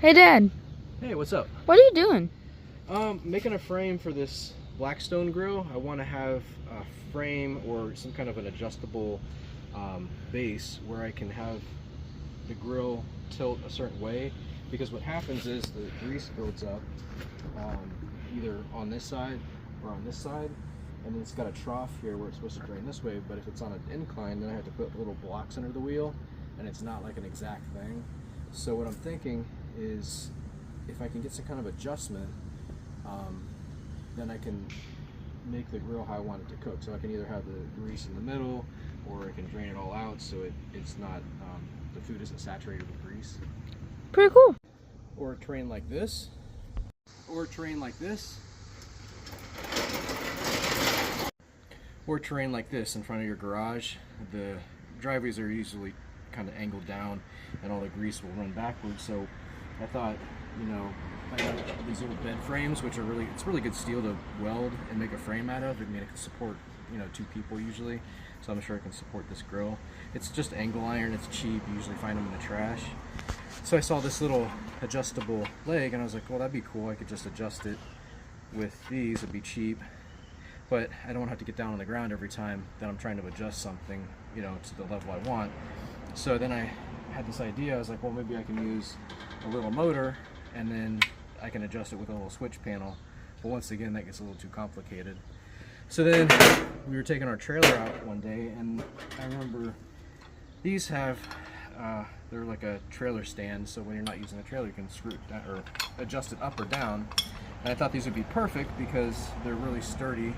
Hey, Dad. Hey, what's up? What are you doing? Making a frame for this Blackstone grill. I want to have a frame or some kind of an adjustable base where I can have the grill tilt a certain way, because what happens is the grease builds up either on this side or on this side, and then it's got a trough here where it's supposed to drain this way, but if it's on an incline, then I have to put little blocks under the wheel, and it's not like an exact thing. So what I'm thinking is, if I can get some kind of adjustment, then I can make the grill how I want it to cook. So I can either have the grease in the middle, or I can drain it all out so it's not, the food isn't saturated with grease. Pretty cool. Or a train like this. Or a train like this. Or a terrain like this in front of your garage. The driveways are usually kind of angled down and all the grease will run backwards. So I thought, you know, I have these little bed frames, which are it's really good steel to weld and make a frame out of. I mean, it can support, you know, 2 people usually. So I'm sure it can support this grill. It's just angle iron, it's cheap. You usually find them in the trash. So I saw this little adjustable leg and I was like, well, that'd be cool. I could just adjust it with these, it'd be cheap. But I don't have to get down on the ground every time that I'm trying to adjust something, you know, to the level I want. So then I had this idea. I was like, well, maybe I can use a little motor and then I can adjust it with a little switch panel. But once again, that gets a little too complicated. So then we were taking our trailer out one day, and I remember these have, they're like a trailer stand, so when you're not using a trailer, you can screw it down or adjust it up or down. And I thought these would be perfect because they're really sturdy,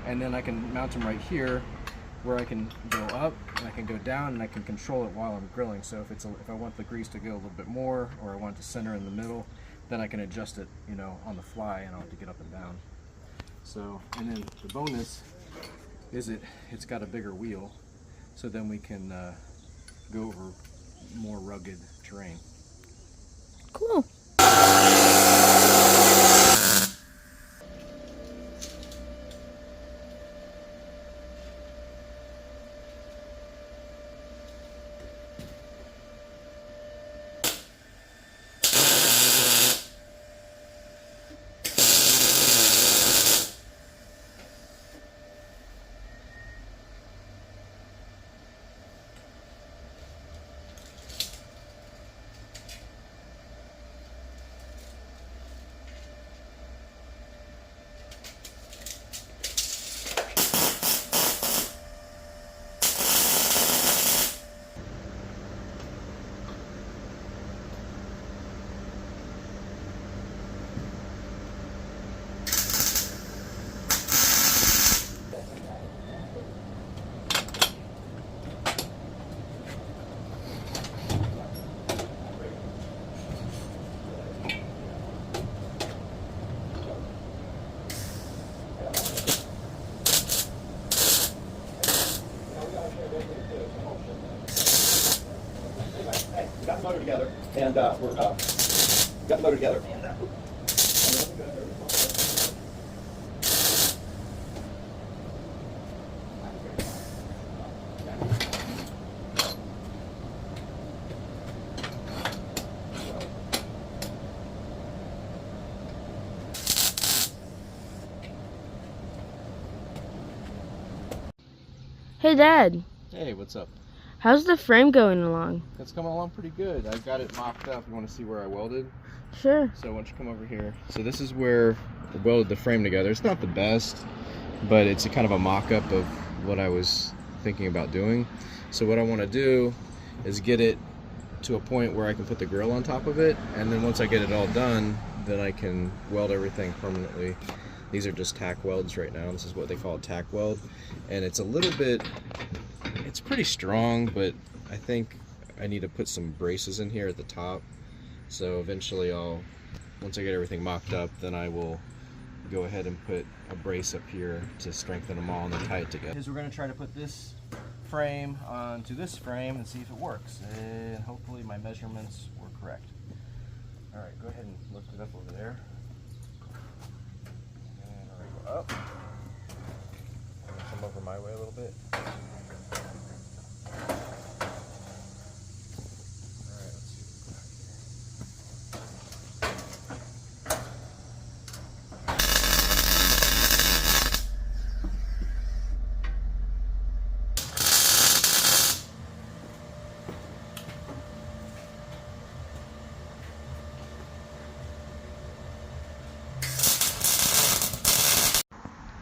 and then I can mount them right here where I can go up and I can go down and I can control it while I'm grilling. So if I want the grease to go a little bit more, or I want it to center in the middle, then I can adjust it, you know, on the fly, and I don't have to get up and down. So, and then the bonus is it's got a bigger wheel, so then we can go over more rugged terrain. Cool. We got the motor together, and we're got the motor together. Hey, Dad. Hey, what's up? How's the frame going along? It's coming along pretty good. I've got it mocked up. You want to see where I welded? Sure. So why don't you come over here? So this is where I welded the frame together. It's not the best, but it's a kind of a mock-up of what I was thinking about doing. So what I want to do is get it to a point where I can put the grill on top of it, and then once I get it all done, then I can weld everything permanently. These are just tack welds right now. This is what they call a tack weld, and it's a little bit, it's pretty strong, but I think I need to put some braces in here at the top. So eventually once I get everything mocked up, then I will go ahead and put a brace up here to strengthen them all and then tie it together. We're going to try to put this frame onto this frame and see if it works, and hopefully my measurements were correct. All right, go ahead and lift it up over there. And all right, go up. And come over my way a little bit. All right, let's see what we got here.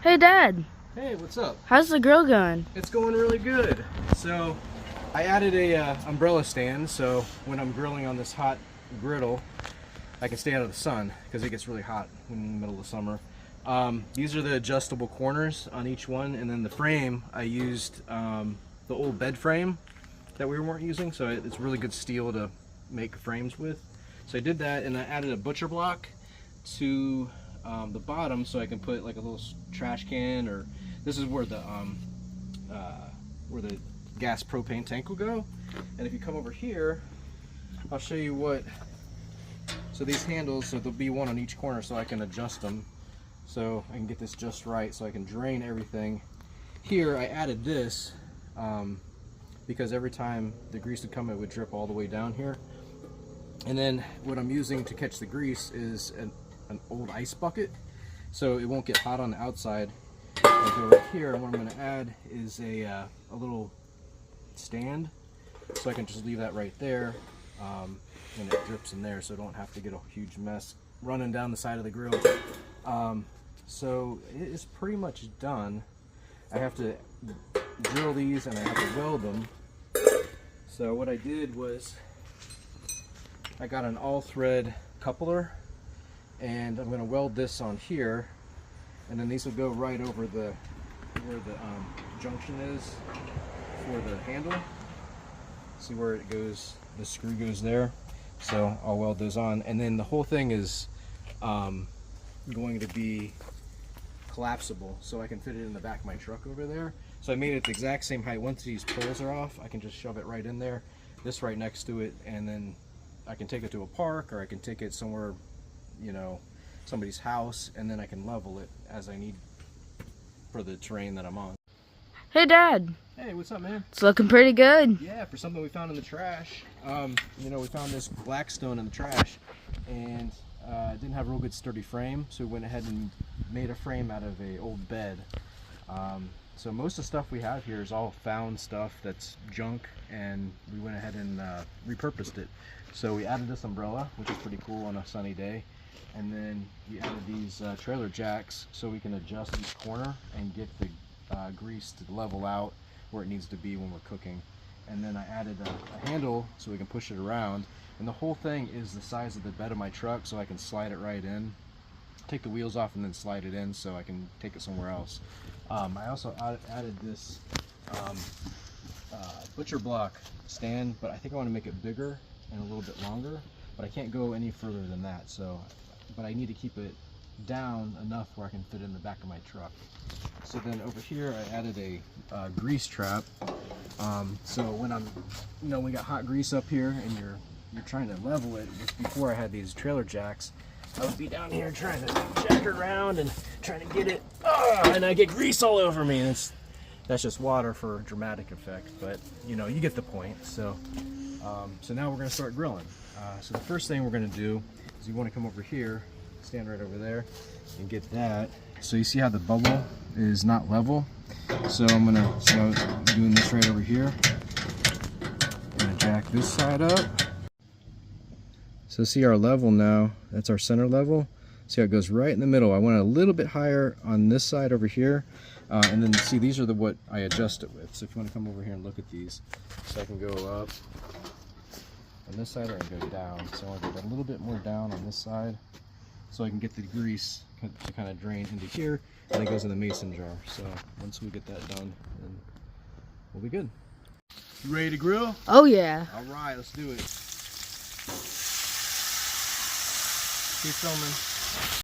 Hey, Dad. Hey, what's up? How's the grill going? It's going really good. So I added a umbrella stand, so when I'm grilling on this hot griddle, I can stay out of the sun because it gets really hot in the middle of summer. These are the adjustable corners on each one, and then the frame, I used the old bed frame that we weren't using, so it's really good steel to make frames with. So I did that, and I added a butcher block to the bottom so I can put like a little trash can, or this is where the gas propane tank will go. And if you come over here, I'll show you what. So these handles, so there'll be one on each corner, so I can adjust them, so I can get this just right, so I can drain everything. Here I added this because every time the grease would come, it would drip all the way down here. And then what I'm using to catch the grease is an old ice bucket, so it won't get hot on the outside. I'll go right here, and what I'm going to add is a little stand, so I can just leave that right there, and it drips in there, so I don't have to get a huge mess running down the side of the grill. So it is pretty much done. I have to drill these and I have to weld them. So what I did was I got an all-thread coupler, and I'm going to weld this on here, and then these will go right over where the junction is for the handle. See where it goes, the screw goes there, so I'll weld those on, and then the whole thing is going to be collapsible, so I can fit it in the back of my truck over there. So I made it the exact same height. Once these poles are off, I can just shove it right in there, this right next to it, and then I can take it to a park, or I can take it somewhere, you know, somebody's house, and then I can level it as I need for the terrain that I'm on. Hey, Dad. Hey, what's up, man? It's looking pretty good. Yeah, for something we found in the trash. You know, we found this Blackstone in the trash, and it didn't have a real good sturdy frame, so we went ahead and made a frame out of a old bed. So most of the stuff we have here is all found stuff that's junk, and we went ahead and repurposed it. So we added this umbrella, which is pretty cool on a sunny day, and then we added these trailer jacks so we can adjust each corner and get the grease to level out where it needs to be when we're cooking. And then I added a handle so we can push it around, and the whole thing is the size of the bed of my truck, so I can slide it right in, take the wheels off, and then slide it in so I can take it somewhere else. I also added this butcher block stand, but I think I want to make it bigger and a little bit longer, but I can't go any further than that, so but I need to keep it down enough where I can fit it in the back of my truck. So then over here I added a grease trap, so when I'm, you know, we got hot grease up here and you're trying to level it. Before I had these trailer jacks, I would be down here trying to jack around and trying to get it, and I get grease all over me, and that's just water for dramatic effect, but you know, you get the point. So so now we're going to start grilling. So the first thing we're going to do is you want to come over here, stand right over there, and get that. So you see how the bubble is not level? So I'm going to, so I'm doing this right over here. I'm going to jack this side up. So see our level now, that's our center level. See how it goes right in the middle. I want it a little bit higher on this side over here. And then see, these are what I adjust it with. So if you want to come over here and look at these, so I can go up on this side or I can go down. So I want to go a little bit more down on this side so I can get the grease to kind of drain into here, and it goes in the mason jar. So once we get that done, then we'll be good. You ready to grill? Oh, yeah. All right, let's do it. Keep filming.